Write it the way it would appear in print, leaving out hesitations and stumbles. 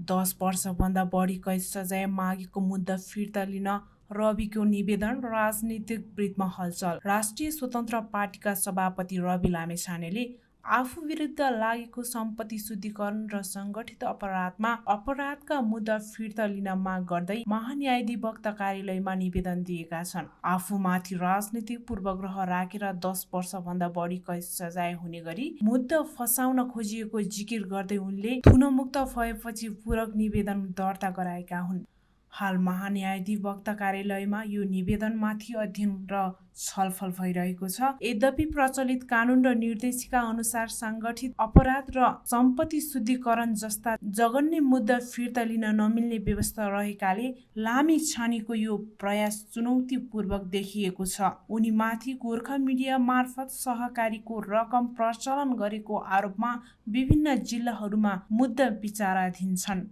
10 वर्षभन्दा बढी कैद सजाय मागेको मुद्दा फिर्ता लिन रविको निवेदन, राजनीतिक वृत्तमा हलचल। राष्ट्रिय स्वतन्त्र पार्टीका सभापति रवि लामेछानेले आफू विरुद्ध लागेको सम्पत्ति शुद्धिकरण र संगठित अपराधका मुद्दा फिर्ता लिन माग गर्दै महान्यायाधिवक्ता कार्यालयमा निवेदन दिएका छन्। आफूमाथि राजनीतिक पूर्वग्रह राखेर 10 वर्षभन्दा बढी कैद सजाय हुने गरी मुद्दा फसाउन खोजिएको जिकिर गर्दै उनले थुनमुक्त भएपछि पूरक निवेदन दर्ता गराएका हुन्। हाल महान्यायाधिवक्ता कार्यालयमा यो निवेदनमाथि अध्ययन र छलफल भइरहेको छ। यद्यपि प्रचलित कानून र निर्देशिका अनुसार संगठित अपराध र सम्पत्ति शुद्धिकरण जस्ता जघन्य मुद्दा फिर्ता लिन नमिल्ने व्यवस्था रहेकाले लामेछानेको यो प्रयास चुनौतीपूर्वक देखिएको छ। उनीमाथि गोर्खा मिडिया मार्फत सहकारीको रकम प्रचलन गरेको आरोपमा विभिन्न जिल्लाहरूमा मुद्दा विचाराधीन छन्।